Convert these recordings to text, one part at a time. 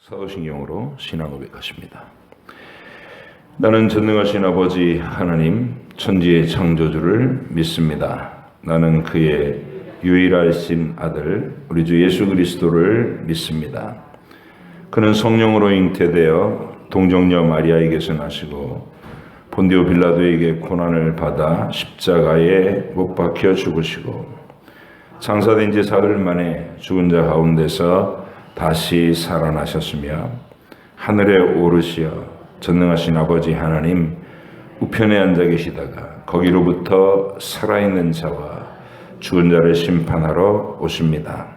사도신경으로 신앙 고백하십니다. 나는 전능하신 아버지 하나님 천지의 창조주를 믿습니다. 나는 그의 유일하신 아들 우리 주 예수 그리스도를 믿습니다. 그는 성령으로 잉태되어 동정녀 마리아에게서 나시고 본디오 빌라도에게 고난을 받아 십자가에 못 박혀 죽으시고 장사된 지 사흘 만에 죽은 자 가운데서 다시 살아나셨으며 하늘에 오르시어 전능하신 아버지 하나님 우편에 앉아 계시다가 거기로부터 살아있는 자와 죽은 자를 심판하러 오십니다.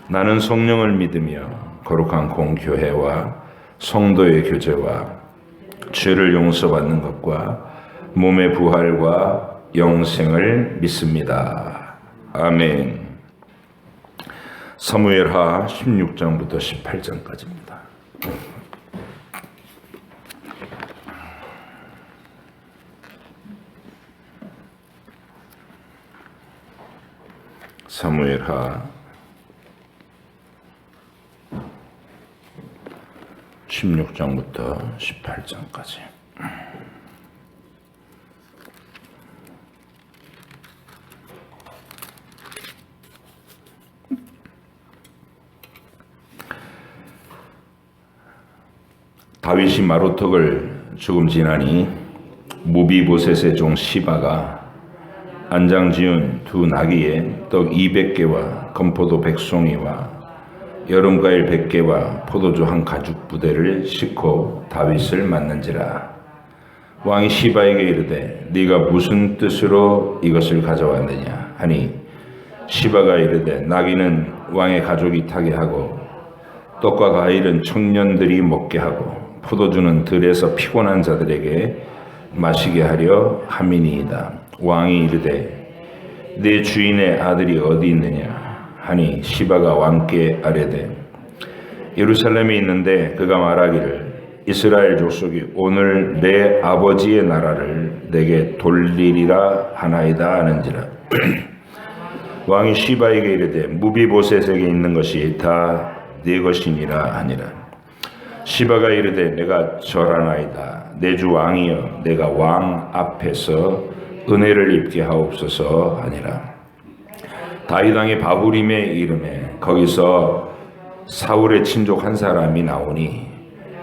나는 성령을 믿으며 거룩한 공교회와 성도의 교제와 죄를 용서받는 것과 몸의 부활과 영생을 믿습니다. 아멘. 사무엘하 16장부터 18장까지입니다. 사무엘하 16장부터 18장까지. 다윗이 마루턱을 조금 지나니 무비보셋의 종 시바가 안장 지은 두 나귀에 떡 200개와 건포도 100송이와 여름과일 100개와 포도주 한 가죽 부대를 싣고 다윗을 맞는지라. 왕이 시바에게 이르되 네가 무슨 뜻으로 이것을 가져왔느냐 하니 시바가 이르되 나귀는 왕의 가족이 타게 하고 떡과 과일은 청년들이 먹게 하고 포도주는 들에서 피곤한 자들에게 마시게 하려 함이니이다. 왕이 이르되 내 주인의 아들이 어디 있느냐 하니 시바가 왕께 아뢰되 예루살렘에 있는데 그가 말하기를 이스라엘 족속이 오늘 내 아버지의 나라를 내게 돌리리라 하나이다 하는지라. 왕이 시바에게 이르되 무비보셋에게 있는 것이 다 네 것이니라 하니라. 시바가 이르되 내가 절하나이다. 내 주 왕이여 내가 왕 앞에서 은혜를 입게 하옵소서 하니라. 다윗 왕의 바후림의 이름에 거기서 사울의 친족 한 사람이 나오니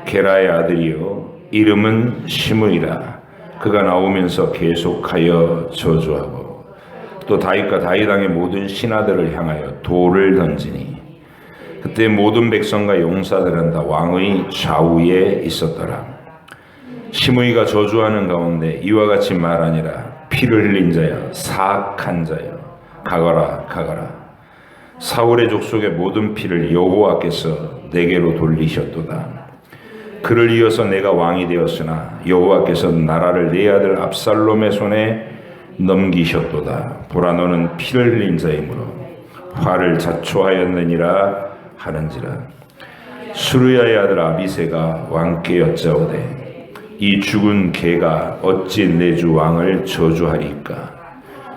게라의 아들이요 이름은 시므이라. 그가 나오면서 계속하여 저주하고 또 다윗과 다윗 왕의 모든 신하들을 향하여 돌을 던지니 그때 모든 백성과 용사들은 다 왕의 좌우에 있었더라. 시므이가 저주하는 가운데 이와 같이 말하니라. 피를 흘린 자여 사악한 자여 가거라 가거라. 사울의 족속의 모든 피를 여호와께서 내게로 돌리셨도다. 그를 이어서 내가 왕이 되었으나 여호와께서 나라를 내 아들 압살롬의 손에 넘기셨도다. 보라 너는 피를 흘린 자이므로 화를 자초하였느니라 하는지라. 수르야의 아들 아비새가 왕께 여짜오되 이 죽은 개가 어찌 내 주 왕을 저주하리까.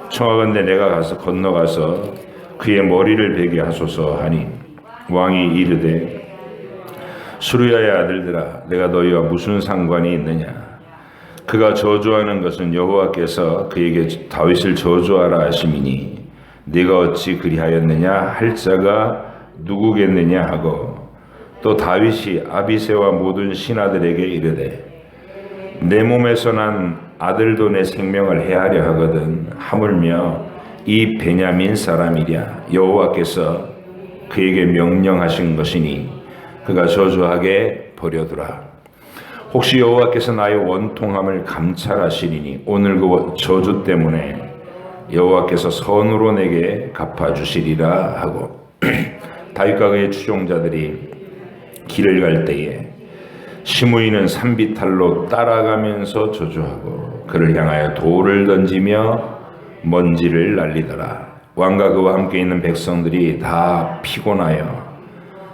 청하건대 내가 가서 건너가서 그의 머리를 베게 하소서 하니 왕이 이르되 수르야의 아들들아 내가 너희와 무슨 상관이 있느냐. 그가 저주하는 것은 여호와께서 그에게 다윗을 저주하라 하심이니 네가 어찌 그리하였느냐 할 자가 누구겠느냐 하고 또 다윗이 아비새와 모든 신하들에게 이르되 내 몸에서 난 아들도 내 생명을 해하려 하거든 하물며 이 베냐민 사람이랴. 여호와께서 그에게 명령하신 것이니 그가 저주하게 버려두라. 혹시 여호와께서 나의 원통함을 감찰하시리니 오늘 그 저주 때문에 여호와께서 선으로 내게 갚아주시리라 하고 다윗과 그의 추종자들이 길을 갈 때에 시므이는 산비탈로 따라가면서 저주하고 그를 향하여 돌을 던지며 먼지를 날리더라. 왕과 그와 함께 있는 백성들이 다 피곤하여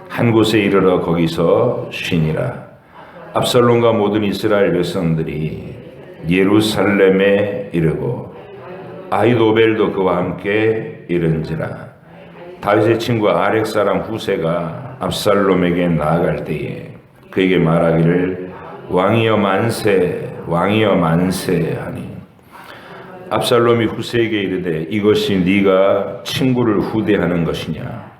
한 곳에 이르러 거기서 쉬니라. 압살롬과 모든 이스라엘 백성들이 예루살렘에 이르고 아히도벨도 그와 함께 이른지라. 다윗의 친구 아렉 사람 후세가 압살롬에게 나아갈 때에 그에게 말하기를 왕이여 만세 왕이여 만세 하니 압살롬이 후세에게 이르되 이것이 네가 친구를 후대하는 것이냐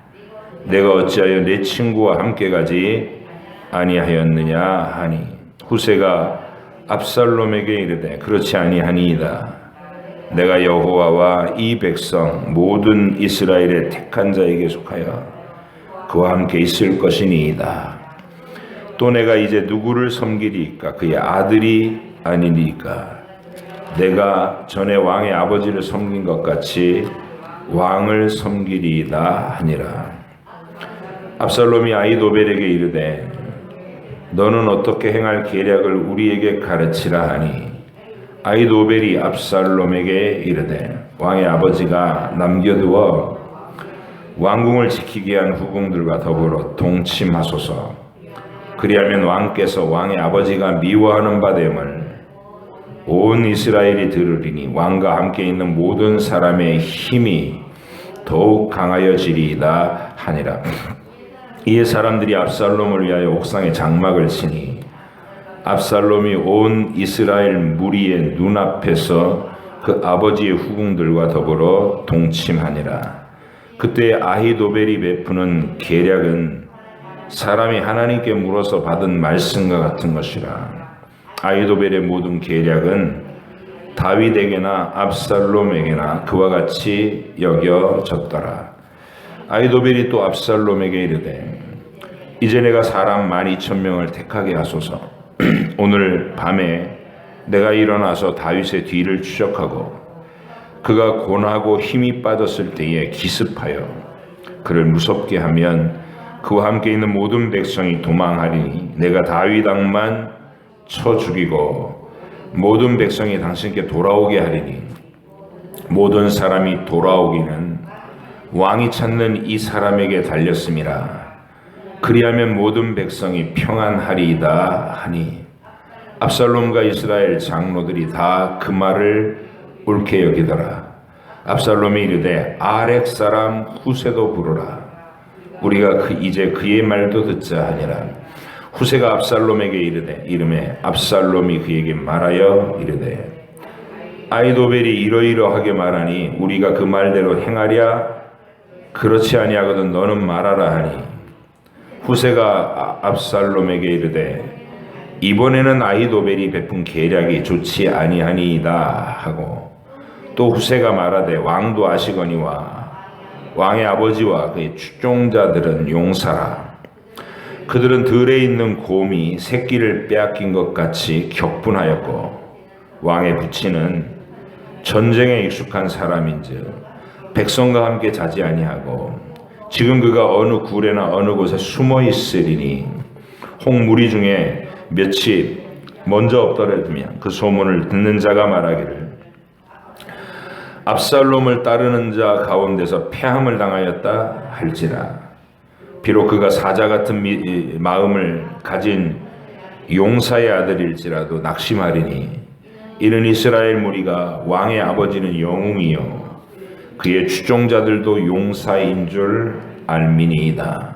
내가 어찌하여 내 친구와 함께 가지 아니하였느냐 하니 후세가 압살롬에게 이르되 그렇지 아니하니이다 내가 여호와와 이 백성 모든 이스라엘의 택한 자에게 속하여 그와 함께 있을 것이니이다 또 내가 이제 누구를 섬기리이까 그의 아들이 아니니까 내가 전에 왕의 아버지를 섬긴 것 같이 왕을 섬기리이다 하니라 압살롬이 아히도벨에게 이르되 너는 어떻게 행할 계략을 우리에게 가르치라 하니 아히도벨이 압살롬에게 이르되 왕의 아버지가 남겨두어 왕궁을 지키게 한 후궁들과 더불어 동침하소서 그리하면 왕께서 왕의 아버지가 미워하는 바 됨을 온 이스라엘이 들으리니 왕과 함께 있는 모든 사람의 힘이 더욱 강하여지리이다 하니라 이에 사람들이 압살롬을 위하여 옥상에 장막을 치니 압살롬이 온 이스라엘 무리의 눈앞에서 그 아버지의 후궁들과 더불어 동침하니라 그때 아히도벨이 베푸는 계략은 사람이 하나님께 물어서 받은 말씀과 같은 것이라 아히도벨의 모든 계략은 다윗에게나 압살롬에게나 그와 같이 여겨졌더라 아히도벨이 또 압살롬에게 이르되 이제 내가 사람 12,000명을 택하게 하소서 오늘 밤에 내가 일어나서 다윗의 뒤를 추적하고 그가 곤하고 힘이 빠졌을 때에 기습하여 그를 무섭게 하면 그와 함께 있는 모든 백성이 도망하리니 내가 다윗 왕만 쳐 죽이고 모든 백성이 당신께 돌아오게 하리니 모든 사람이 돌아오기는 왕이 찾는 이 사람에게 달렸음이라 그리하면 모든 백성이 평안하리이다 하니 압살롬과 이스라엘 장로들이 다 그 말을 옳게 여기더라 압살롬이 이르되 아렉 사람 후세도 부르라 우리가 이제 그의 말도 듣자 하니라 후세가 압살롬에게 이르매 압살롬이 그에게 말하여 이르되 아히도벨이 이러이러하게 말하니 우리가 그 말대로 행하랴 그렇지 아니하거든 너는 말하라 하니 후세가 압살롬에게 이르되 이번에는 아히도벨이 베푼 계략이 좋지 아니하니이다 하고 또 후세가 말하되 왕도 아시거니와 왕의 아버지와 그의 추종자들은 용사라 그들은 들에 있는 곰이 새끼를 빼앗긴 것 같이 격분하였고 왕의 부친은 전쟁에 익숙한 사람인즉 백성과 함께 자지 아니하고 지금 그가 어느 굴에나 어느 곳에 숨어 있으리니 홍무리 중에 며칠 먼저 없더라면 그 소문을 듣는 자가 말하기를 압살롬을 따르는 자 가운데서 패함을 당하였다 할지라 비록 그가 사자 같은 마음을 가진 용사의 아들일지라도 낙심하리니 이는 이스라엘 무리가 왕의 아버지는 영웅이요 그의 추종자들도 용사인 줄 알미니이다.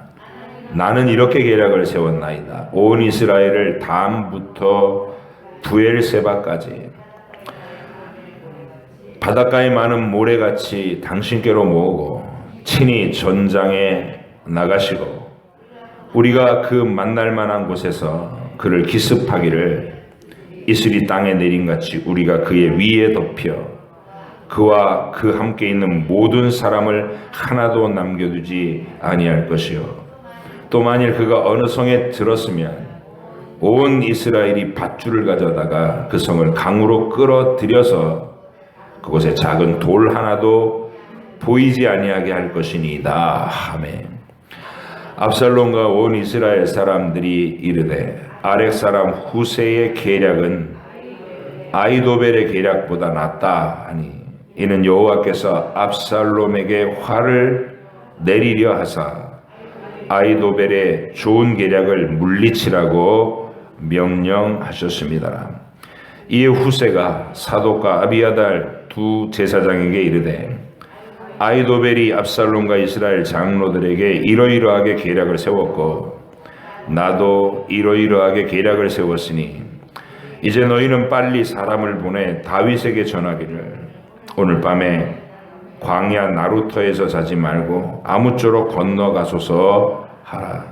나는 이렇게 계략을 세웠나이다. 온 이스라엘을 담부터 부엘세바까지 바닷가에 많은 모래같이 당신께로 모으고 친히 전장에 나가시고 우리가 그 만날 만한 곳에서 그를 기습하기를 이슬이 땅에 내림같이 우리가 그의 위에 덮여 그와 그 함께 있는 모든 사람을 하나도 남겨두지 아니할 것이요 또 만일 그가 어느 성에 들었으면 온 이스라엘이 밧줄을 가져다가 그 성을 강으로 끌어들여서 그곳에 작은 돌 하나도 보이지 아니하게 할 것이니이다 하매 압살롬과 온 이스라엘 사람들이 이르되 아렉 사람 후세의 계략은 아히도벨의 계략보다 낫다 하니 이는 여호와께서 압살롬에게 화를 내리려 하사 아히도벨의 좋은 계략을 물리치라고 명령하셨습니다. 이에 후세가 사독과 아비아달 두 제사장에게 이르되 아히도벨이 압살롬과 이스라엘 장로들에게 이러이러하게 계략을 세웠고 나도 이러이러하게 계략을 세웠으니 이제 너희는 빨리 사람을 보내 다윗에게 전하기를 오늘 밤에 광야 나루터에서 자지 말고 아무쪼록 건너가소서 하라.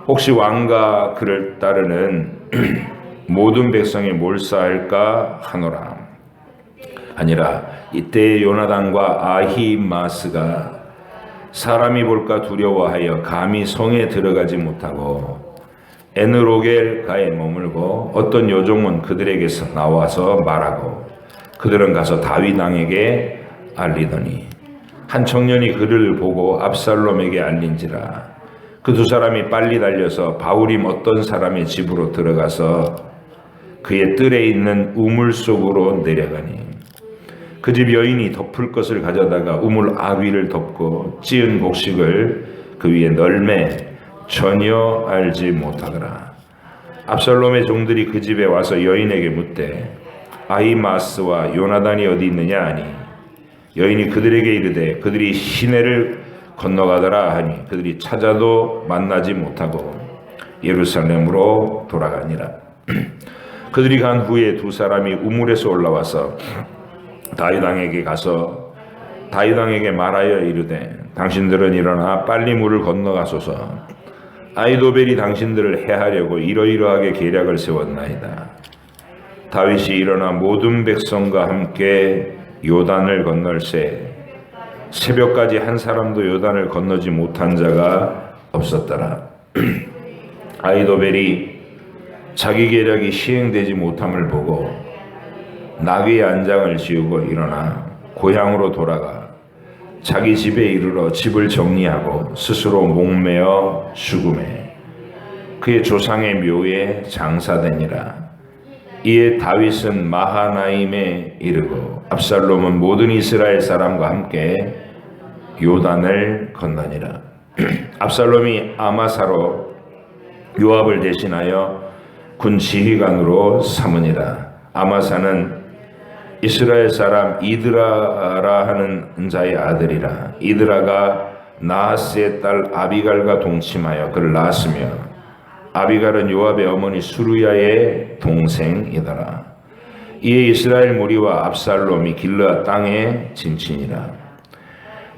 혹시 왕과 그를 따르는 모든 백성이 몰사할까 하노라. 아니라 이때 요나단과 아히마스가 사람이 볼까 두려워하여 감히 성에 들어가지 못하고 에느로겔가에 머물고 어떤 요종은 그들에게서 나와서 말하고 그들은 가서 다윗 왕에게 알리더니 한 청년이 그를 보고 압살롬에게 알린지라. 그 두 사람이 빨리 달려서 바울임 어떤 사람의 집으로 들어가서 그의 뜰에 있는 우물 속으로 내려가니 그 집 여인이 덮을 것을 가져다가 우물 아귀를 덮고 찌은 곡식을 그 위에 널매 전혀 알지 못하더라. 압살롬의 종들이 그 집에 와서 여인에게 묻되 아히마스와 요나단이 어디 있느냐 하니 여인이 그들에게 이르되 그들이 시내를 건너가더라 하니 그들이 찾아도 만나지 못하고 예루살렘으로 돌아가니라. 그들이 간 후에 두 사람이 우물에서 올라와서 다윗 왕에게 가서 다윗 왕에게 말하여 이르되 당신들은 일어나 빨리 물을 건너가소서. 아히도벨이 당신들을 해하려고 이러이러하게 계략을 세웠나이다. 다윗이 일어나 모든 백성과 함께 요단을 건널새 새벽까지 한 사람도 요단을 건너지 못한 자가 없었더라. 아히도벨이 자기 계략이 시행되지 못함을 보고 나귀의 안장을 지우고 일어나 고향으로 돌아가 자기 집에 이르러 집을 정리하고 스스로 목매어 죽음에 그의 조상의 묘에 장사되니라. 이에 다윗은 마하나임에 이르고 압살롬은 모든 이스라엘 사람과 함께 요단을 건너니라. 압살롬이 아마사로 요압을 대신하여 군 지휘관으로 삼으니라. 아마사는 이스라엘 사람 이드라라 하는 자의 아들이라. 이드라가 나하스의 딸 아비갈과 동침하여 그를 낳았으며 아비갈은 요압의 어머니 수루야의 동생이더라. 이에 이스라엘 무리와 압살롬이 길르앗 땅에 진친이라.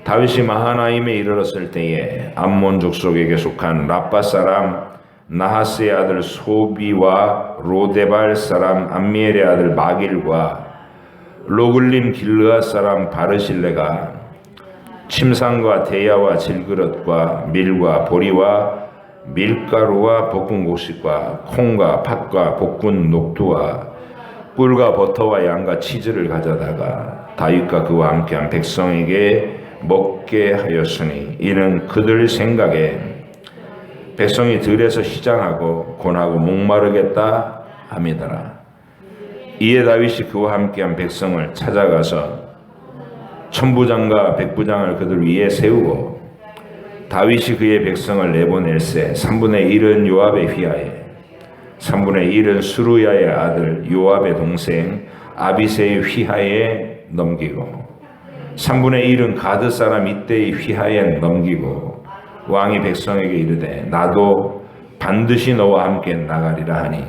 다윗이 마하나임에 이르렀을 때에 암몬 족속에게 속한 라빠 사람 나하스의 아들 소비와 로데발 사람 암미엘의 아들 마길과 로글림 길르앗 사람 바르실레가 침상과 대야와 질그릇과 밀과 보리와 밀가루와 볶은 곡식과 콩과 팥과 볶은 녹두와 꿀과 버터와 양과 치즈를 가져다가 다윗과 그와 함께한 백성에게 먹게 하였으니 이는 그들 생각에 백성이 들에서 시장하고 곤하고 목마르겠다 함이더라. 이에 다윗이 그와 함께한 백성을 찾아가서 천부장과 백부장을 그들 위에 세우고 다윗이 그의 백성을 내보낼세 3분의 1은 요압에 휘하에 3분의 1은 수루야의 아들 요압의 동생 아비새의 휘하에 넘기고 3분의 1은 가드 사람 이때의 휘하에 넘기고 왕이 백성에게 이르되 나도 반드시 너와 함께 나가리라 하니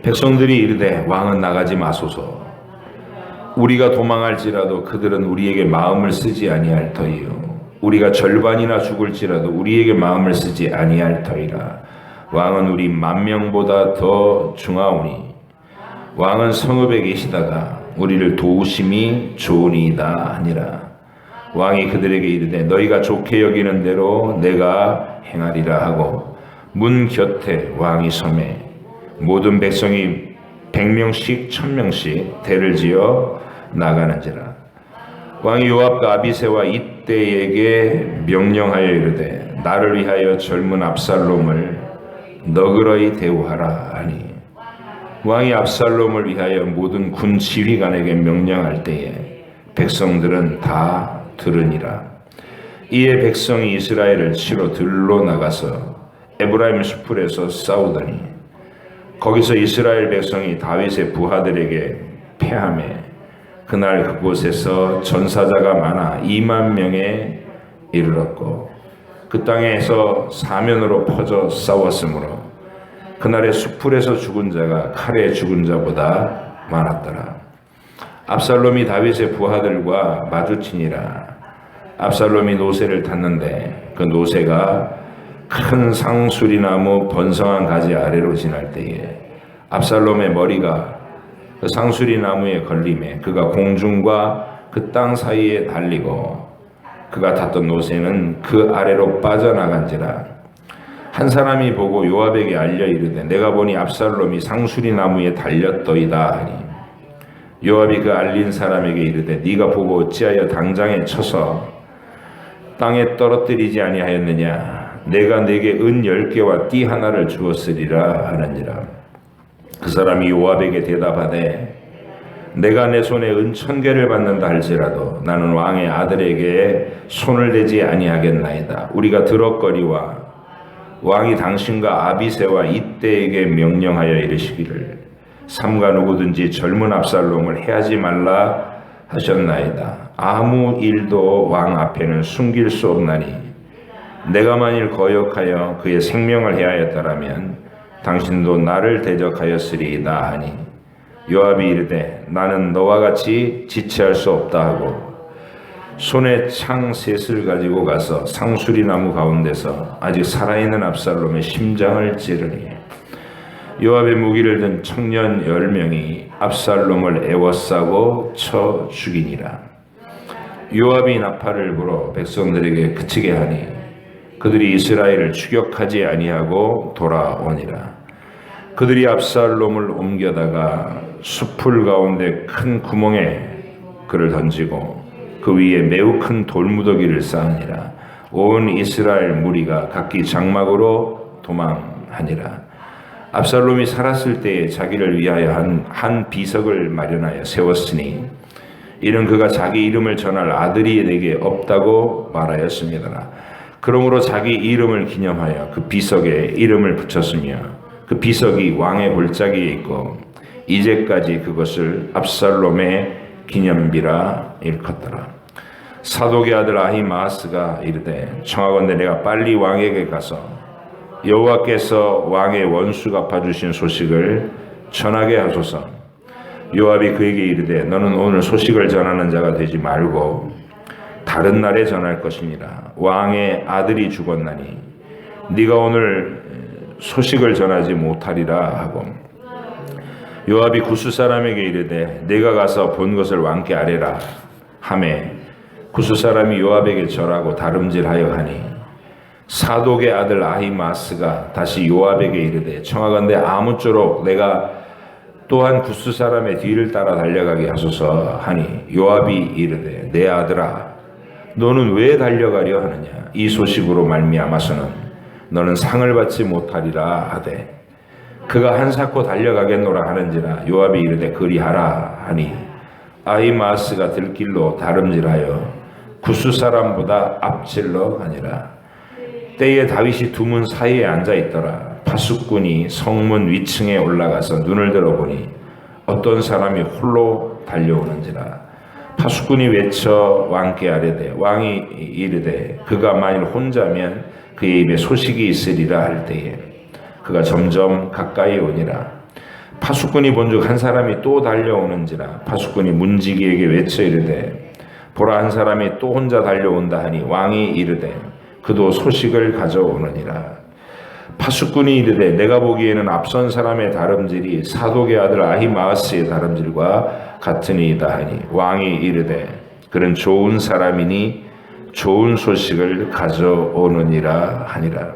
백성들이 이르되 왕은 나가지 마소서. 우리가 도망할지라도 그들은 우리에게 마음을 쓰지 아니할 터이요 우리가 절반이나 죽을지라도 우리에게 마음을 쓰지 아니할 터이라. 왕은 우리 10,000명보다 더 중하오니 왕은 성읍에 계시다가 우리를 도우심이 좋으니이다 하니라. 왕이 그들에게 이르되 너희가 좋게 여기는 대로 내가 행하리라 하고 문 곁에 왕이 서매 모든 백성이 100명씩 1000명씩 대를 지어 나가는지라. 왕이 요압과 아비새와 이때에게 명령하여 이르되 나를 위하여 젊은 압살롬을 너그러이 대우하라 하니 왕이 압살롬을 위하여 모든 군 지휘관에게 명령할 때에 백성들은 다 들으니라. 이에 백성이 이스라엘을 치러 들로 나가서 에브라임 수풀에서 싸우더니 거기서 이스라엘 백성이 다윗의 부하들에게 패하매 그날 그곳에서 전사자가 많아 2만 명에 이르렀고 그 땅에서 사면으로 퍼져 싸웠으므로 그날의 수풀에서 죽은 자가 칼에 죽은 자보다 많았더라. 압살롬이 다윗의 부하들과 마주치니라. 압살롬이 노새를 탔는데 그 노새가 큰 상수리나무 번성한 가지 아래로 지날 때에 압살롬의 머리가 그 상수리나무에 걸림에 그가 공중과 그 땅 사이에 달리고 그가 탔던 노새는 그 아래로 빠져나간지라. 한 사람이 보고 요압에게 알려 이르되 내가 보니 압살롬이 상수리나무에 달렸더이다 하니 요압이 그 알린 사람에게 이르되 네가 보고 어찌하여 당장에 쳐서 땅에 떨어뜨리지 아니하였느냐. 내가 네게 은 10개와 띠 하나를 주었으리라 하느니라. 그 사람이 요압에게 대답하되 내가 내 손에 은 1000개를 받는다 할지라도 나는 왕의 아들에게 손을 대지 아니하겠나이다. 우리가 들었거리와 왕이 당신과 아비새와 이때에게 명령하여 이르시기를 삼가 누구든지 젊은 압살롬을 해하지 말라 하셨나이다. 아무 일도 왕 앞에는 숨길 수 없나니 내가 만일 거역하여 그의 생명을 해하였다라면 당신도 나를 대적하였으리이다 하니 요압이 이르되 나는 너와 같이 지체할 수 없다 하고 손에 창 셋을 가지고 가서 상수리나무 가운데서 아직 살아있는 압살롬의 심장을 찌르니 요압의 무기를 든 청년 10명이 압살롬을 애워싸고 쳐 죽이니라. 요압이 나팔을 불어 백성들에게 그치게 하니 그들이 이스라엘을 추격하지 아니하고 돌아오니라. 그들이 압살롬을 옮겨다가 숲풀 가운데 큰 구멍에 그를 던지고 그 위에 매우 큰 돌무더기를 쌓으니라. 온 이스라엘 무리가 각기 장막으로 도망하니라. 압살롬이 살았을 때에 자기를 위하여 한 비석을 마련하여 세웠으니 이는 그가 자기 이름을 전할 아들이 내게 없다고 말하였습니다. 그러므로 자기 이름을 기념하여 그 비석에 이름을 붙였으며 그 비석이 왕의 골짜기에 있고 이제까지 그것을 압살롬의 기념비라 일컫더라. 사독의 아들 아히마아스가 이르되 청하건대 내가 빨리 왕에게 가서 여호와께서 왕의 원수 갚아주신 소식을 전하게 하소서. 요압이 그에게 이르되 너는 오늘 소식을 전하는 자가 되지 말고 다른 날에 전할 것이니라. 왕의 아들이 죽었나니 네가 오늘 소식을 전하지 못하리라 하고 요압이 구스 사람에게 이르되 네가 가서 본 것을 왕께 아뢰라 하매 구스 사람이 요압에게 절하고 다름질하여 하니 사독의 아들 아히마스가 다시 요압에게 이르되 청하건대 아무쪼록 내가 또한 구스 사람의 뒤를 따라 달려가게 하소서 하니 요압이 이르되 내 아들아 너는 왜 달려가려 하느냐. 이 소식으로 말미암아서는 너는 상을 받지 못하리라 하되 그가 한사코 달려가겠노라 하는지라. 요압이 이르되 그리하라 하니 아히마스가 들길로 다름질하여 구스 사람보다 앞질러 가니라. 때에 다윗이 두 문 사이에 앉아 있더라. 파수꾼이 성문 위층에 올라가서 눈을 들어보니 어떤 사람이 홀로 달려오는지라. 파수꾼이 외쳐 왕께 아뢰되 왕이 이르되 그가 만일 혼자면 그의 입에 소식이 있으리라 할 때에 그가 점점 가까이 오니라. 파수꾼이 본즉 한 사람이 또 달려오는지라. 파수꾼이 문지기에게 외쳐 이르되 보라 한 사람이 또 혼자 달려온다 하니 왕이 이르되 그도 소식을 가져오느니라. 파수꾼이 이르되 내가 보기에는 앞선 사람의 다름질이 사독의 아들 아히마아스의 다름질과 같으니이다 하니 왕이 이르되 그는 좋은 사람이니 좋은 소식을 가져오느니라 하니라.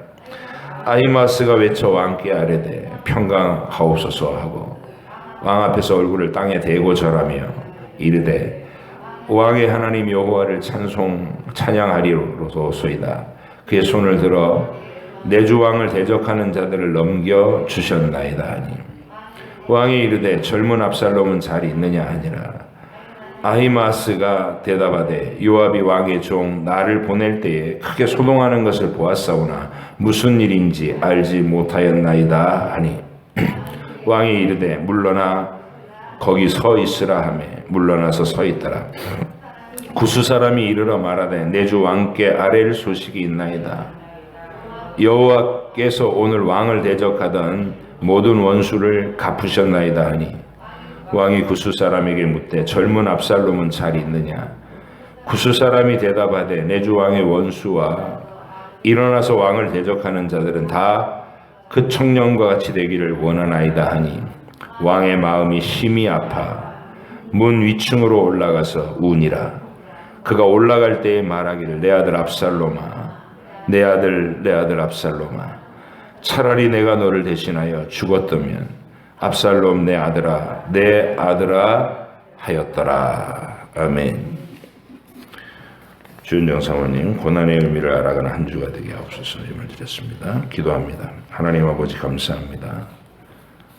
아히마아스가 외쳐 왕께 아뢰되 평강하옵소서 하고 왕 앞에서 얼굴을 땅에 대고 절하며 이르되 왕의 하나님 여호와를 찬양하리로소이다. 그의 손을 들어 내 주 왕을 대적하는 자들을 넘겨 주셨나이다 하니 왕이 이르되 젊은 압살롬은 잘 있느냐 하니라. 아히마스가 대답하되 요압이 왕의 종 나를 보낼 때에 크게 소동하는 것을 보았사오나 무슨 일인지 알지 못하였나이다 하니 왕이 이르되 물러나 거기 서 있으라 하며 물러나서 서 있더라. 구스 사람이 이르러 말하되 내 주 왕께 아뢰일 소식이 있나이다. 여호와께서 오늘 왕을 대적하던 모든 원수를 갚으셨나이다 하니 왕이 구스 사람에게 묻되 젊은 압살롬은 잘 있느냐. 구스 사람이 대답하되 내 주 왕의 원수와 일어나서 왕을 대적하는 자들은 다 그 청년과 같이 되기를 원하나이다 하니 왕의 마음이 심히 아파 문 위층으로 올라가서 우니라. 그가 올라갈 때에 말하기를 내 아들 압살롬아, 내 아들 압살롬아, 차라리 내가 너를 대신하여 죽었다면 압살롬 내 아들아 하였더라. 아멘. 주은정 사모님, 고난의 의미를 알아가는 한 주가 되게 하옵소서. 힘을 드렸습니다. 기도합니다. 하나님 아버지 감사합니다.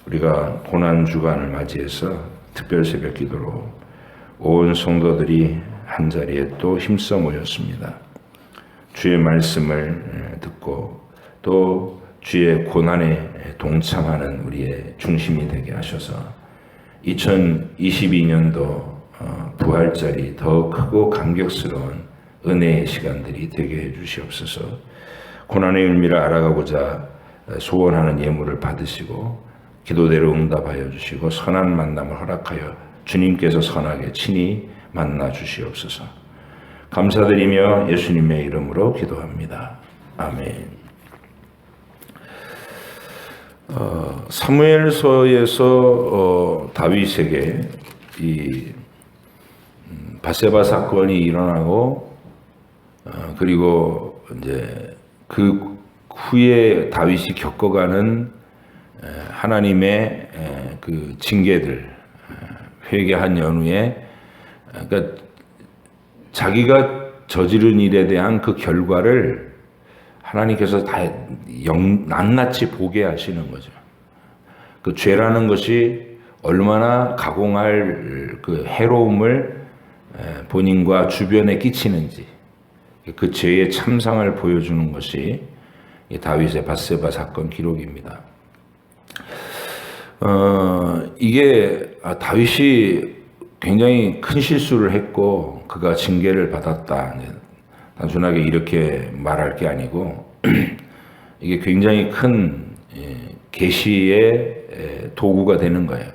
우리가 고난 주간을 맞이해서 특별 새벽 기도로 온 성도들이 한 자리에 또 힘써 모였습니다. 주의 말씀을 듣고 또 주의 고난에 동참하는 우리의 중심이 되게 하셔서 2022년도 부활절이 더 크고 감격스러운 은혜의 시간들이 되게 해주시옵소서. 고난의 의미를 알아가고자 소원하는 예물을 받으시고 기도대로 응답하여 주시고 선한 만남을 허락하여 주님께서 선하게 친히 만나 주시옵소서. 감사드리며 예수님의 이름으로 기도합니다. 아멘. 사무엘서에서 다윗에게 이 밧세바 사건이 일어나고 그리고 이제 그 후에 다윗이 겪어가는 하나님의 그 징계들, 회개한 연후에 그러니까 자기가 저지른 일에 대한 그 결과를 하나님께서 다 낱낱이 보게 하시는 거죠. 그 죄라는 것이 얼마나 가공할 그 해로움을 본인과 주변에 끼치는지 그 죄의 참상을 보여주는 것이 다윗의 밧세바 사건 기록입니다. 이게 다윗이 굉장히 큰 실수를 했고 그가 징계를 받았다. 단순하게 이렇게 말할 게 아니고 이게 굉장히 큰 계시의 도구가 되는 거예요.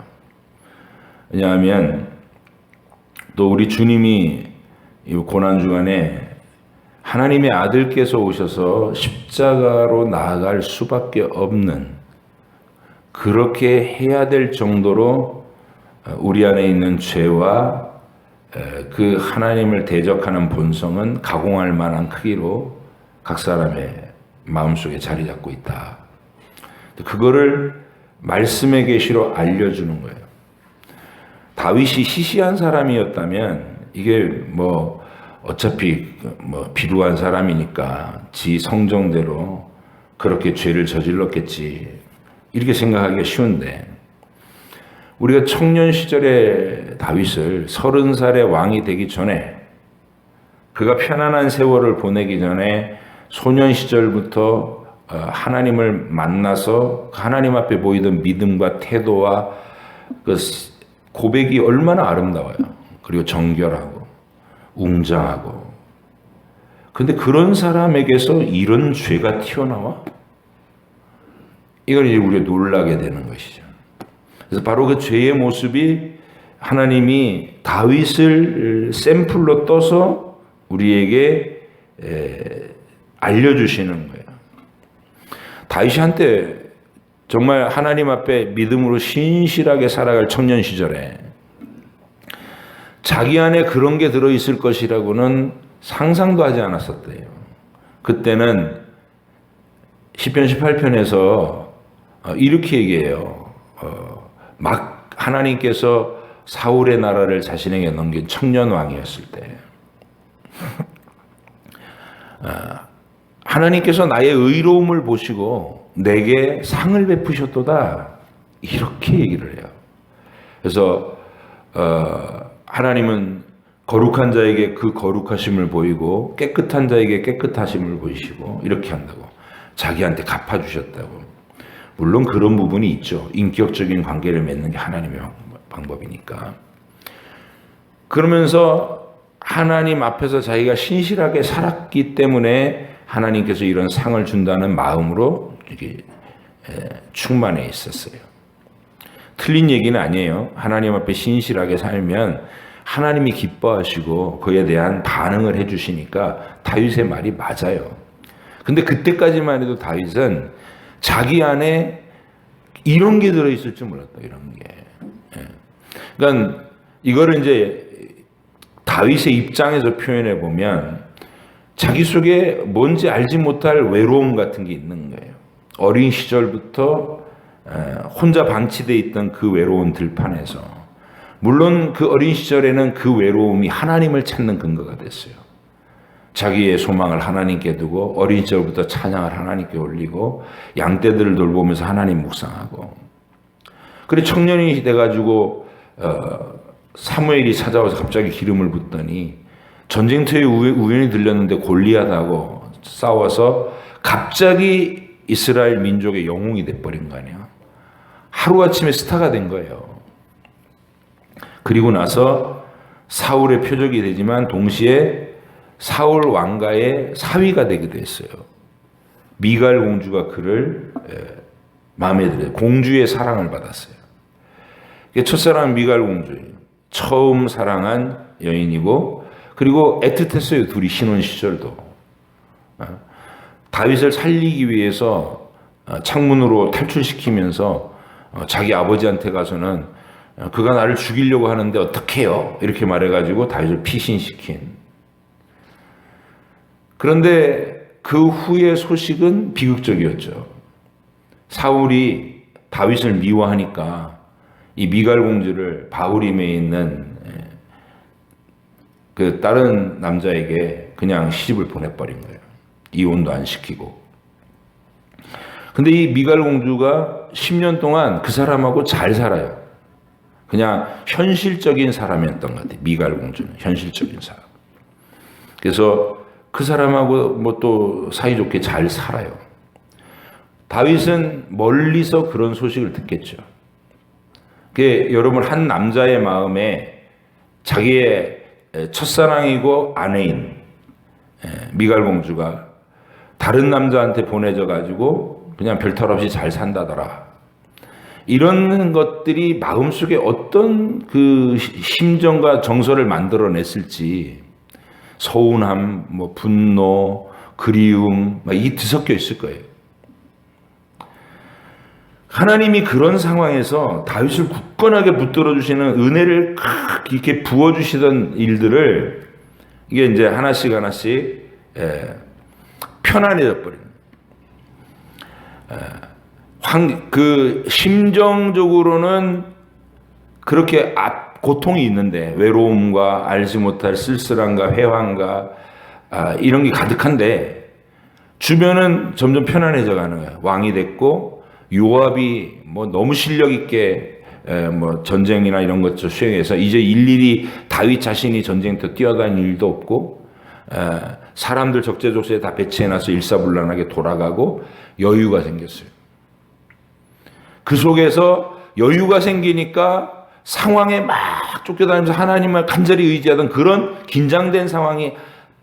왜냐하면 또 우리 주님이 이 고난 주간에 하나님의 아들께서 오셔서 십자가로 나아갈 수밖에 없는 그렇게 해야 될 정도로 우리 안에 있는 죄와 그 하나님을 대적하는 본성은 가공할 만한 크기로 각 사람의 마음속에 자리 잡고 있다. 그거를 말씀의 계시로 알려주는 거예요. 다윗이 시시한 사람이었다면 이게 뭐 어차피 뭐 비루한 사람이니까 지 성정대로 그렇게 죄를 저질렀겠지 이렇게 생각하기가 쉬운데 우리가 청년 시절의 다윗을 30살의 왕이 되기 전에 그가 편안한 세월을 보내기 전에 소년 시절부터 하나님을 만나서 하나님 앞에 보이던 믿음과 태도와 그 고백이 얼마나 아름다워요. 그리고 정결하고 웅장하고. 근데 그런 사람에게서 이런 죄가 튀어나와? 이걸 이제 우리가 놀라게 되는 것이죠. 그래서 바로 그 죄의 모습이 하나님이 다윗을 샘플로 떠서 우리에게 알려주시는 거예요. 다윗이 한때 정말 하나님 앞에 믿음으로 신실하게 살아갈 청년 시절에 자기 안에 그런 게 들어있을 것이라고는 상상도 하지 않았었대요. 그때는 시편 18편에서 이렇게 얘기해요. 막 하나님께서 사울의 나라를 자신에게 넘긴 청년 왕이었을 때 하나님께서 나의 의로움을 보시고 내게 상을 베푸셨도다 이렇게 얘기를 해요. 그래서 하나님은 거룩한 자에게 그 거룩하심을 보이고 깨끗한 자에게 깨끗하심을 보이시고 이렇게 한다고 자기한테 갚아주셨다고. 물론 그런 부분이 있죠. 인격적인 관계를 맺는 게 하나님의 방법이니까. 그러면서 하나님 앞에서 자기가 신실하게 살았기 때문에 하나님께서 이런 상을 준다는 마음으로 이렇게 충만해 있었어요. 틀린 얘기는 아니에요. 하나님 앞에 신실하게 살면 하나님이 기뻐하시고 그에 대한 반응을 해주시니까 다윗의 말이 맞아요. 근데 그때까지만 해도 다윗은 자기 안에 이런 게 들어있을 줄 몰랐다. 이런 게. 그러니까 이거를 이제 다윗의 입장에서 표현해 보면 자기 속에 뭔지 알지 못할 외로움 같은 게 있는 거예요. 어린 시절부터 혼자 방치되어 있던 그 외로운 들판에서, 물론 그 어린 시절에는 그 외로움이 하나님을 찾는 근거가 됐어요. 자기의 소망을 하나님께 두고 어린 시절부터 찬양을 하나님께 올리고 양떼들을 돌보면서 하나님 묵상하고, 그래 청년이 돼가지고 사무엘이 찾아와서 갑자기 기름을 붓더니 전쟁터에 우연히 들렸는데 골리앗하고 싸워서 갑자기 이스라엘 민족의 영웅이 돼버린 거 아니야. 하루아침에 스타가 된 거예요. 그리고 나서 사울의 표적이 되지만 동시에 사울 왕가의 사위가 되기도 했어요. 미갈 공주가 그를 마음에 들어요. 공주의 사랑을 받았어요. 첫사랑 미갈 공주, 처음 사랑한 여인이고, 그리고 애틋했어요. 둘이 신혼 시절도. 다윗을 살리기 위해서 창문으로 탈출시키면서 자기 아버지한테 가서는 그가 나를 죽이려고 하는데 어떡해요? 이렇게 말해가지고 다윗을 피신시킨. 그런데 그 후의 소식은 비극적이었죠. 사울이 다윗을 미워하니까 이 미갈 공주를 바후림에 있는 그 다른 남자에게 그냥 시집을 보내버린 거예요. 이혼도 안 시키고. 근데 이 미갈 공주가 10년 동안 그 사람하고 잘 살아요. 그냥 현실적인 사람이었던 것 같아요. 미갈 공주는 현실적인 사람. 그래서 그 사람하고 뭐 또 사이좋게 잘 살아요. 다윗은 멀리서 그런 소식을 듣겠죠. 그게 여러분, 한 남자의 마음에 자기의 첫사랑이고 아내인 미갈 공주가 다른 남자한테 보내져 가지고 그냥 별탈 없이 잘 산다더라. 이런 것들이 마음속에 어떤 그 심정과 정서를 만들어냈을지, 서운함, 뭐 분노, 그리움, 이 뒤섞여 있을 거예요. 하나님이 그런 상황에서 다윗을 굳건하게 붙들어 주시는 은혜를 이렇게 부어 주시던 일들을 이게 이제 하나씩 편안해져 버립니다. 그 심정적으로는 그렇게 고통이 있는데, 외로움과 알지 못할 쓸쓸함과 회황과 이런 게 가득한데 주변은 점점 편안해져 가는 거예요. 왕이 됐고 요압이 뭐 너무 실력 있게 뭐 전쟁이나 이런 것들 수행해서 이제 일일이 다윗 자신이 전쟁터 뛰어다닐 일도 없고, 사람들 적재적소에 다 배치해놔서 일사불란하게 돌아가고 여유가 생겼어요. 그 속에서 여유가 생기니까 상황에 막 쫓겨다니면서 하나님을 간절히 의지하던 그런 긴장된 상황이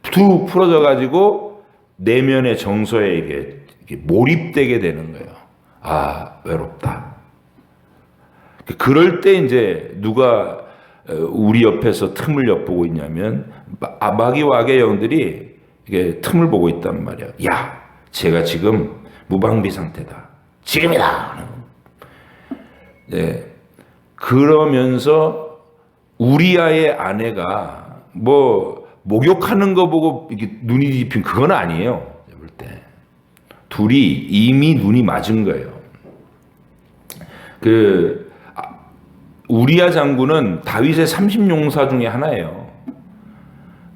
툭 풀어져 가지고 내면의 정서에 이게 몰입되게 되는 거예요. 아, 외롭다. 그럴 때 이제 누가 우리 옆에서 틈을 엿보고 있냐면 마귀와 악의 영들이 이게 틈을 보고 있단 말이야. 야, 제가 지금 무방비 상태다. 지금이다. 네. 그러면서 우리아의 아내가 뭐 목욕하는 거 보고 이렇게 눈이 뒤집힌 그건 아니에요. 볼 때 둘이 이미 눈이 맞은 거예요. 우리아 장군은 다윗의 30용사 중에 하나예요.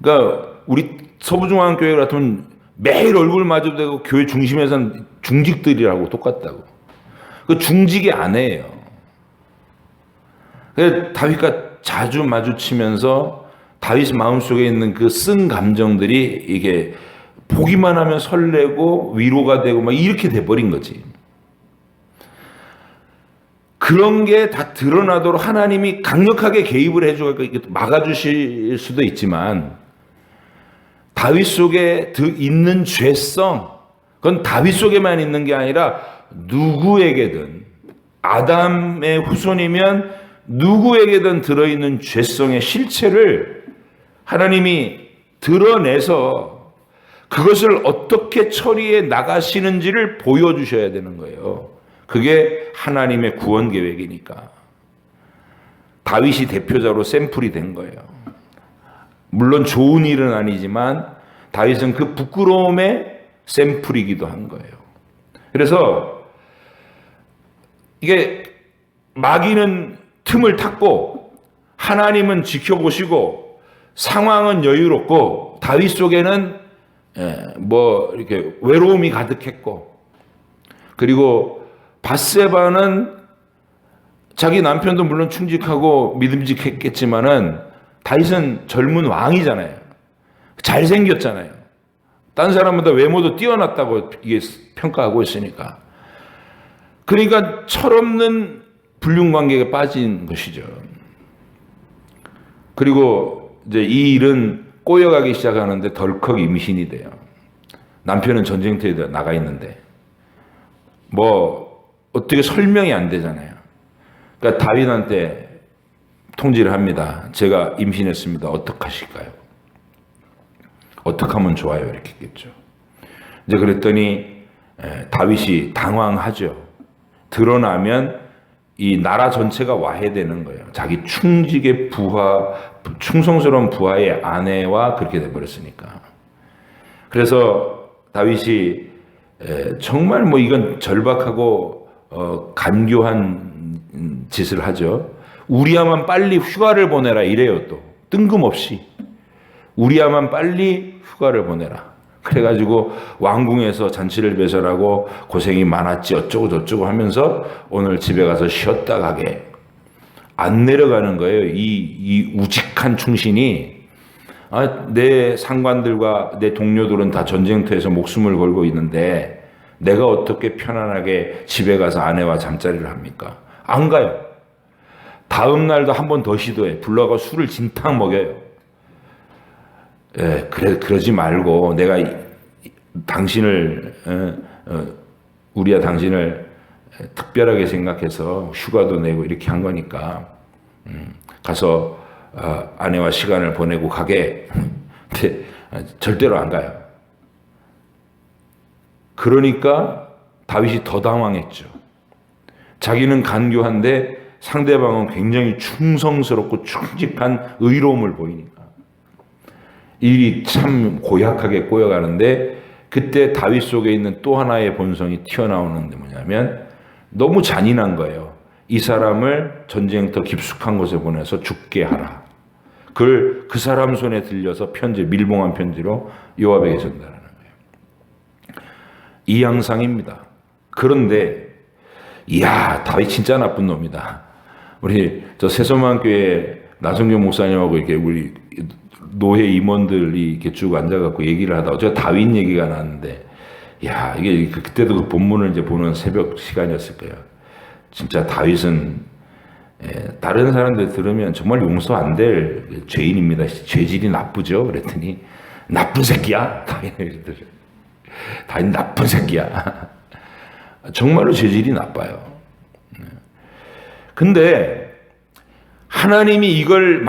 그러니까 우리 서부중앙교회 같으면 매일 얼굴 마주대고 교회 중심에서는 중직들이라고 똑같다고. 그 중직의 아내예요. 다윗과 자주 마주치면서 다윗 마음속에 있는 그 쓴 감정들이 이게 보기만 하면 설레고 위로가 되고 막 이렇게 돼버린 거지. 그런 게 다 드러나도록 하나님이 강력하게 개입을 해주고 막아주실 수도 있지만, 다윗 속에 있는 죄성, 그건 다윗 속에만 있는 게 아니라 누구에게든, 아담의 후손이면 누구에게든 들어있는 죄성의 실체를 하나님이 드러내서 그것을 어떻게 처리해 나가시는지를 보여주셔야 되는 거예요. 그게 하나님의 구원 계획이니까. 다윗이 대표자로 샘플이 된 거예요. 물론 좋은 일은 아니지만 다윗은 그 부끄러움의 샘플이기도 한 거예요. 그래서 이게 마귀는 틈을 탔고 하나님은 지켜보시고 상황은 여유롭고 다윗 속에는 이렇게 외로움이 가득했고, 그리고 밧세바는 자기 남편도 물론 충직하고 믿음직했겠지만은 다윗은 젊은 왕이잖아요. 잘생겼잖아요. 딴 사람보다 외모도 뛰어났다고 이게 평가하고 있으니까. 그러니까 철없는 불륜관계에 빠진 것이죠. 그리고 이제 이 일은 꼬여가기 시작하는데 덜컥 임신이 돼요. 남편은 전쟁터에 나가 있는데 어떻게 설명이 안 되잖아요. 그러니까 다윗한테 통지를 합니다. 제가 임신했습니다. 어떡하실까요? 어떻게 하면 좋아요? 이렇게 했겠죠. 이제 그랬더니 다윗이 당황하죠. 드러나면 이 나라 전체가 와해되는 거예요. 자기 충직의 충성스러운 부하의 아내와 그렇게 돼버렸으니까. 그래서 다윗이 정말 이건 절박하고 간교한 짓을 하죠. 우리야만 빨리 휴가를 보내라 이래요. 또 뜬금없이 우리야만 빨리 휴가를 보내라. 그래가지고 왕궁에서 잔치를 배설하고 고생이 많았지 어쩌고 저쩌고 하면서 오늘 집에 가서 쉬었다 가게 안 내려가는 거예요. 이 우직한 충신이. 내 상관들과 내 동료들은 다 전쟁터에서 목숨을 걸고 있는데 내가 어떻게 편안하게 집에 가서 아내와 잠자리를 합니까? 안 가요. 다음 날도 한 번 더 시도해. 불러가 술을 진탕 먹여요. 그러지 말고 내가 당신을 우리야 당신을 특별하게 생각해서 휴가도 내고 이렇게 한 거니까 가서 아내와 시간을 보내고 가게. 근데 절대로 안 가요. 그러니까 다윗이 더 당황했죠. 자기는 간교한데 상대방은 굉장히 충성스럽고 충직한 의로움을 보이니까 일이 참 고약하게 꼬여가는데, 그때 다윗 속에 있는 또 하나의 본성이 튀어나오는데 뭐냐면 너무 잔인한 거예요. 이 사람을 전쟁터 깊숙한 곳에 보내서 죽게 하라. 그걸 그 사람 손에 들려서 밀봉한 편지로 요압에게 전달하는 거예요. 이 양상입니다. 그런데 다윗 진짜 나쁜 놈이다. 우리 새소만교회 나성경 목사님하고 이렇게 우리 노회 임원들이 이렇게 쭉 앉아갖고 얘기를 하다가 제가 다윗 얘기가 나왔는데, 이게 그때도 그 본문을 이제 보는 새벽 시간이었을 거예요. 진짜 다윗은 다른 사람들 들으면 정말 용서 안 될 죄인입니다. 죄질이 나쁘죠. 그랬더니 나쁜 새끼야. 다윗 나쁜 새끼야. 정말로 죄질이 나빠요. 근데 하나님이 이걸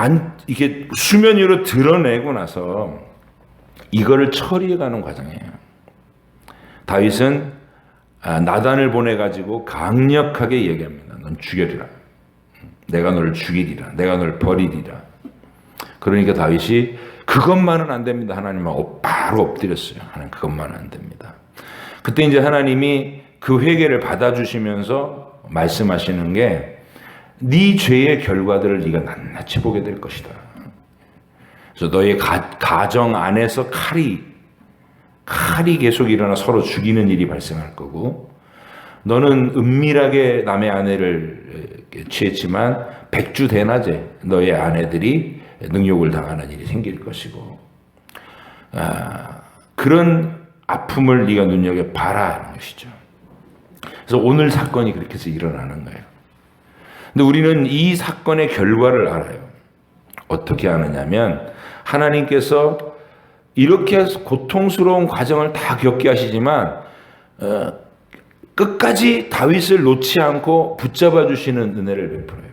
이렇게 수면 위로 드러내고 나서 이거를 처리해가는 과정이에요. 다윗은 나단을 보내가지고 강력하게 얘기합니다. 넌 죽여리라. 내가 너를 죽이리라. 내가 너를 버리리라. 그러니까 다윗이 그것만은 안 됩니다. 하나님은 바로 엎드렸어요. 하나님 그것만은 안 됩니다. 그때 이제 하나님이 그 회개를 받아주시면서 말씀하시는 게, 네 죄의 결과들을 네가 낱낱이 보게 될 것이다. 그래서 너의 가정 안에서 칼이 계속 일어나 서로 죽이는 일이 발생할 거고, 너는 은밀하게 남의 아내를 취했지만 백주대낮에 너의 아내들이 능욕을 당하는 일이 생길 것이고, 그런 아픔을 네가 눈여겨봐라 하는 것이죠. 그래서 오늘 사건이 그렇게 해서 일어나는 거예요. 근데 우리는 이 사건의 결과를 알아요. 어떻게 아느냐면 하나님께서 이렇게 고통스러운 과정을 다 겪게 하시지만 끝까지 다윗을 놓지 않고 붙잡아 주시는 은혜를 베풀어요.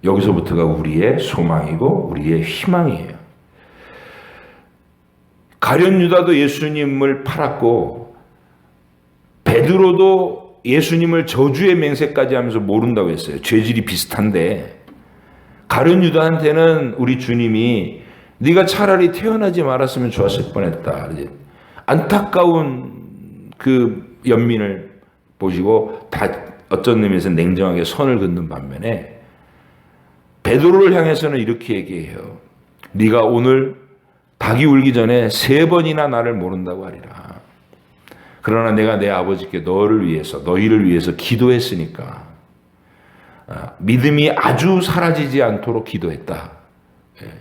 여기서부터가 우리의 소망이고 우리의 희망이에요. 가룟 유다도 예수님을 팔았고 베드로도 예수님을 저주의 맹세까지 하면서 모른다고 했어요. 죄질이 비슷한데 가룟 유다한테는 우리 주님이 네가 차라리 태어나지 말았으면 좋았을 뻔했다. 안타까운 그 연민을 보시고 다 어떤 의미에서 냉정하게 선을 긋는 반면에 베드로를 향해서는 이렇게 얘기해요. 네가 오늘 닭이 울기 전에 3번이나 나를 모른다고 하리라. 그러나 내가 내 아버지께 너희를 위해서 기도했으니까 믿음이 아주 사라지지 않도록 기도했다.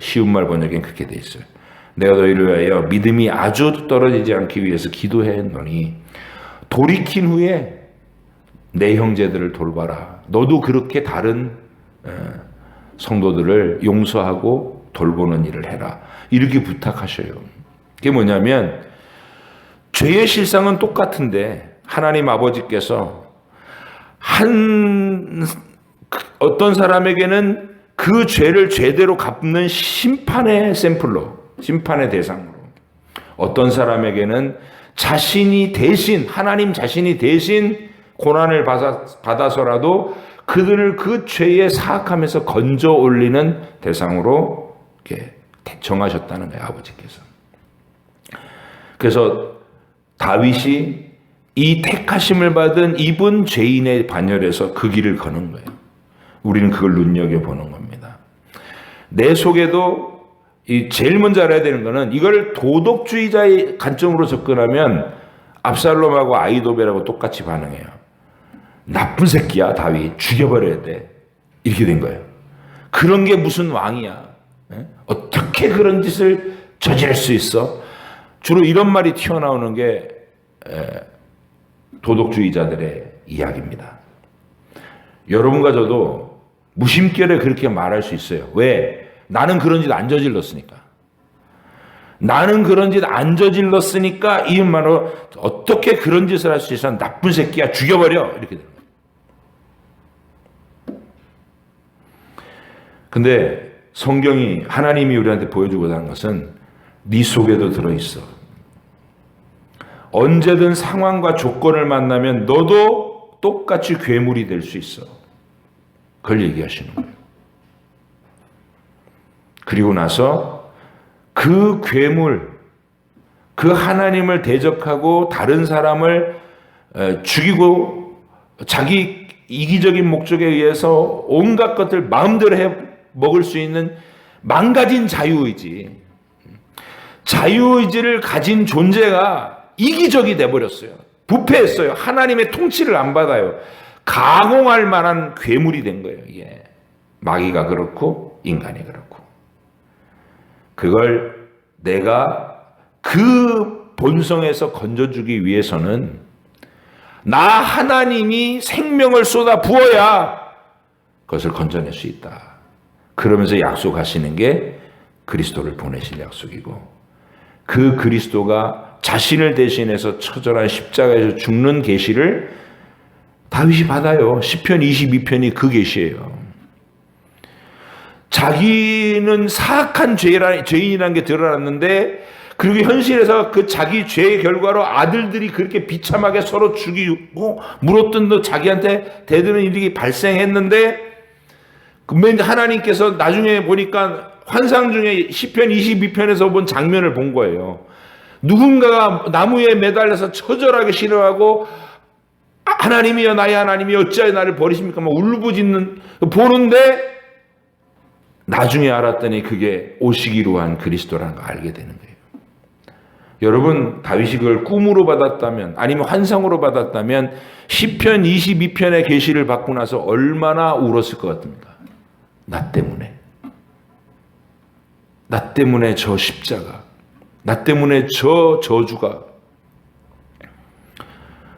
쉬운 말 번역엔 그렇게 돼 있어요. 내가 너희를 위하여 믿음이 아주 떨어지지 않기 위해서 기도했노니 돌이킨 후에 내 형제들을 돌봐라. 너도 그렇게 다른 성도들을 용서하고 돌보는 일을 해라. 이렇게 부탁하셔요. 그게 뭐냐면 죄의 실상은 똑같은데 하나님 아버지께서 어떤 사람에게는 그 죄를 죄대로 갚는 심판의 샘플로, 심판의 대상으로, 어떤 사람에게는 하나님 자신이 대신 고난을 받아서라도 그들을 그 죄에 사악함에서 건져 올리는 대상으로 이렇게 정하셨다는 거예요, 아버지께서. 그래서 다윗이 이 택하심을 받은 이분 죄인의 반열에서 그 길을 거는 거예요. 우리는 그걸 눈여겨보는 겁니다. 내 속에도 제일 먼저 알아야 되는 거는 이걸 도덕주의자의 관점으로 접근하면 압살롬하고 아히도벨하고 똑같이 반응해요. 나쁜 새끼야 다윗, 죽여버려야 돼. 이렇게 된 거예요. 그런 게 무슨 왕이야. 어떻게 그런 짓을 저지를 수 있어? 주로 이런 말이 튀어나오는 게 도덕주의자들의 이야기입니다. 여러분과 저도 무심결에 그렇게 말할 수 있어요. 왜? 나는 그런 짓 안 저질렀으니까. 나는 그런 짓 안 저질렀으니까 이 말로 어떻게 그런 짓을 할 수 있어? 나쁜 새끼야, 죽여버려. 이렇게 되는 거예요. 근데 성경이 하나님이 우리한테 보여주고자 하는 것은 네 속에도 들어있어. 언제든 상황과 조건을 만나면 너도 똑같이 괴물이 될 수 있어. 그걸 얘기하시는 거예요. 그리고 나서 그 괴물, 그 하나님을 대적하고 다른 사람을 죽이고 자기 이기적인 목적에 의해서 온갖 것들 마음대로 해 먹을 수 있는 망가진 자유의지를 가진 존재가 이기적이 돼버렸어요. 부패했어요. 하나님의 통치를 안 받아요. 가공할 만한 괴물이 된 거예요. 이게 마귀가 그렇고 인간이 그렇고. 그걸 내가 그 본성에서 건져주기 위해서는 나 하나님이 생명을 쏟아 부어야 그것을 건져낼 수 있다. 그러면서 약속하시는 게 그리스도를 보내실 약속이고, 그 그리스도가 자신을 대신해서 처절한 십자가에서 죽는 계시를 다윗이 받아요. 시편 22편이 그 계시예요. 자기는 사악한 죄인이라는 게 드러났는데, 그리고 현실에서 그 자기 죄의 결과로 아들들이 그렇게 비참하게 서로 죽이고 물어뜯는 자기한테 대드는 일이 발생했는데, 하나님께서 나중에 보니까 환상 중에 시편 22편에서 본 장면을 본 거예요. 누군가가 나무에 매달려서 처절하게 싫어하고 하나님이여 나의 하나님이 어찌하여 나를 버리십니까? 막 울부짖는 보는데 나중에 알았더니 그게 오시기로 한 그리스도라는 걸 알게 되는 거예요. 여러분, 다윗이 그걸 꿈으로 받았다면 아니면 환상으로 받았다면 시편 22편의 계시를 받고 나서 얼마나 울었을 것 같습니까? 나 때문에 저 십자가, 나 때문에 저 저주가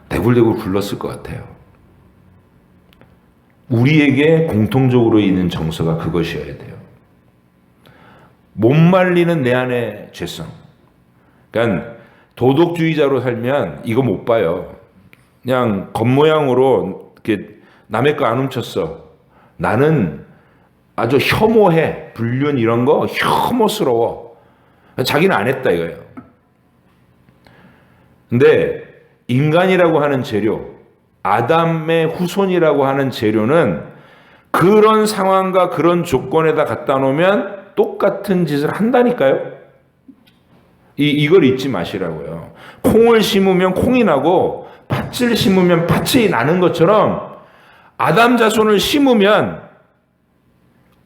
대굴대굴 굴렀을 것 같아요. 우리에게 공통적으로 있는 정서가 그것이어야 돼요. 못 말리는 내 안의 죄성. 그러니까 도덕주의자로 살면 이거 못 봐요. 그냥 겉모양으로 이렇게 남의 거 안 훔쳤어. 나는 아주 혐오해. 불륜 이런 거 혐오스러워. 자기는 안 했다 이거예요. 근데 인간이라고 하는 재료, 아담의 후손이라고 하는 재료는 그런 상황과 그런 조건에다 갖다 놓으면 똑같은 짓을 한다니까요. 이걸 잊지 마시라고요. 콩을 심으면 콩이 나고 팥을 심으면 팥이 나는 것처럼 아담 자손을 심으면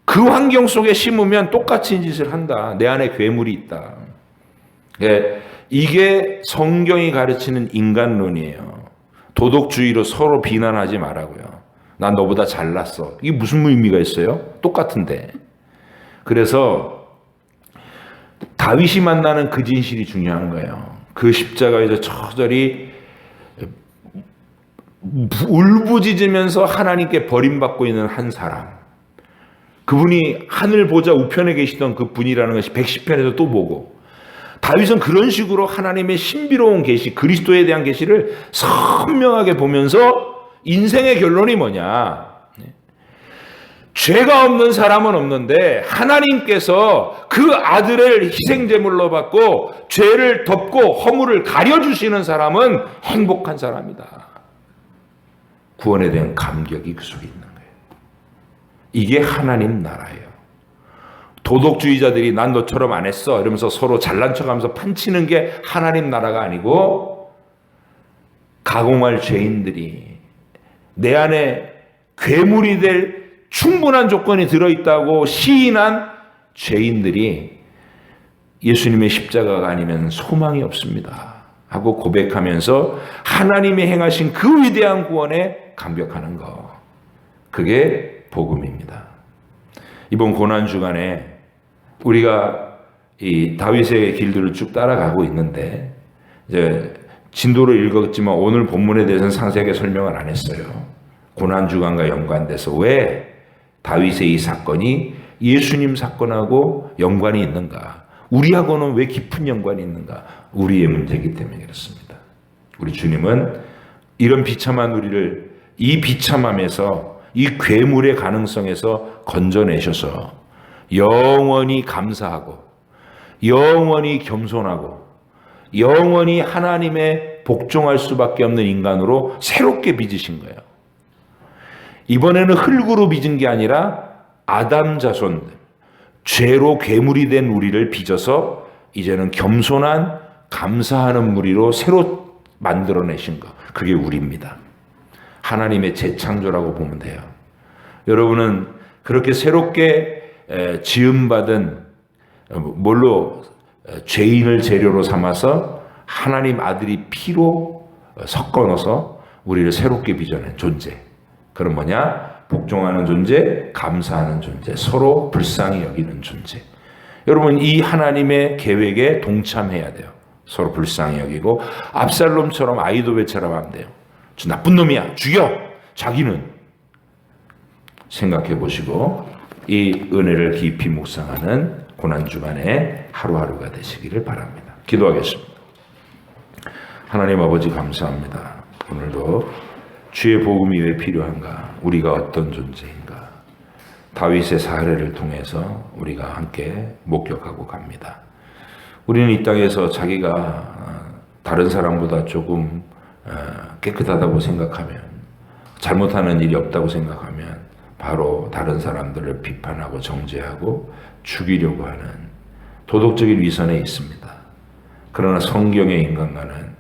그 환경 속에 심으면 똑같은 짓을 한다. 내 안에 괴물이 있다. 이게 성경이 가르치는 인간론이에요. 도덕주의로 서로 비난하지 말라고요. 난 너보다 잘났어. 이게 무슨 의미가 있어요? 똑같은데. 그래서 다윗이 만나는 그 진실이 중요한 거예요. 그 십자가에서 처절히 울부짖으면서 하나님께 버림받고 있는 한 사람. 그분이 하늘 보좌 우편에 계시던 그 분이라는 것이 110편에서 또 보고, 다윗은 그런 식으로 하나님의 신비로운 계시, 그리스도에 대한 계시를 선명하게 보면서 인생의 결론이 뭐냐? 죄가 없는 사람은 없는데 하나님께서 그 아들을 희생제물로 받고 죄를 덮고 허물을 가려주시는 사람은 행복한 사람이다. 구원에 대한 감격이 그 속에 있는 거예요. 이게 하나님 나라예요. 도덕주의자들이 난 너처럼 안 했어 이러면서 서로 잘난 척하면서 판치는 게 하나님 나라가 아니고, 가공할 죄인들이 내 안에 괴물이 될 충분한 조건이 들어있다고 시인한 죄인들이 예수님의 십자가가 아니면 소망이 없습니다 하고 고백하면서 하나님이 행하신 그 위대한 구원에 감격하는 거, 그게 복음입니다. 이번 고난주간에 우리가 이 다윗의 길들을 쭉 따라가고 있는데, 이제 진도를 읽었지만 오늘 본문에 대해서는 상세하게 설명을 안 했어요. 고난주간과 연관돼서 왜 다윗의 이 사건이 예수님 사건하고 연관이 있는가? 우리하고는 왜 깊은 연관이 있는가? 우리의 문제이기 때문에 그렇습니다. 우리 주님은 이런 비참한 우리를 이 비참함에서, 이 괴물의 가능성에서 건져내셔서 영원히 감사하고 영원히 겸손하고 영원히 하나님의 복종할 수밖에 없는 인간으로 새롭게 빚으신 거예요. 이번에는 흙으로 빚은 게 아니라 아담 자손, 죄로 괴물이 된 우리를 빚어서 이제는 겸손한 감사하는 무리로 새로 만들어내신 것, 그게 우리입니다. 하나님의 재창조라고 보면 돼요. 여러분은 그렇게 새롭게 지음받은, 뭘로, 죄인을 재료로 삼아서 하나님 아들이 피로 섞어 넣어서 우리를 새롭게 빚어낸 존재. 그럼 뭐냐? 복종하는 존재, 감사하는 존재, 서로 불쌍히 여기는 존재. 여러분, 이 하나님의 계획에 동참해야 돼요. 서로 불쌍히 여기고, 압살롬처럼 아이도베처럼 하면 돼요. 저 나쁜 놈이야, 죽여! 자기는. 생각해 보시고 이 은혜를 깊이 묵상하는 고난주간의 하루하루가 되시기를 바랍니다. 기도하겠습니다. 하나님 아버지 감사합니다. 오늘도 주의 복음이 왜 필요한가? 우리가 어떤 존재인가? 다윗의 사례를 통해서 우리가 함께 목격하고 갑니다. 우리는 이 땅에서 자기가 다른 사람보다 조금 깨끗하다고 생각하면, 잘못하는 일이 없다고 생각하면 바로 다른 사람들을 비판하고 정죄하고 죽이려고 하는 도덕적인 위선에 있습니다. 그러나 성경의 인간과는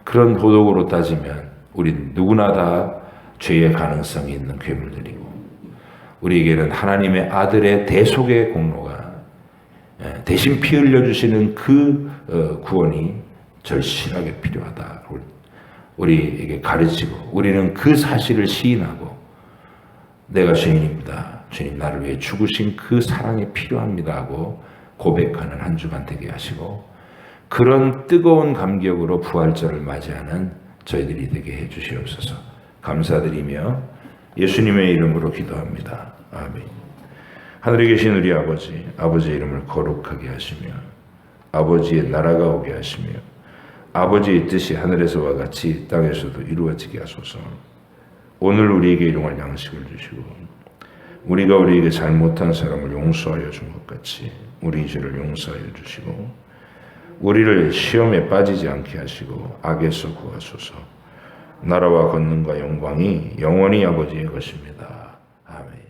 그런 도덕으로 따지면 우린 누구나 다 죄의 가능성이 있는 괴물들이고, 우리에게는 하나님의 아들의 대속의 공로가 대신 피 흘려주시는 그 구원이 절실하게 필요하다. 우리에게 가르치고, 우리는 그 사실을 시인하고, 내가 죄인입니다. 주님 나를 위해 죽으신 그 사랑이 필요합니다 하고 고백하는 한 주간 되게 하시고, 그런 뜨거운 감격으로 부활절을 맞이하는 저희들이 되게 해주시옵소서. 감사드리며 예수님의 이름으로 기도합니다. 아멘. 하늘에 계신 우리 아버지, 아버지의 이름을 거룩하게 하시며 아버지의 나라가 오게 하시며 아버지의 뜻이 하늘에서와 같이 땅에서도 이루어지게 하소서. 오늘 우리에게 일용할 양식을 주시고 우리가 우리에게 잘못한 사람을 용서하여 준 것 같이 우리 죄를 용서하여 주시고 우리를 시험에 빠지지 않게 하시고 악에서 구하소서. 나라와 권능과 영광이 영원히 아버지의 것입니다. 아멘.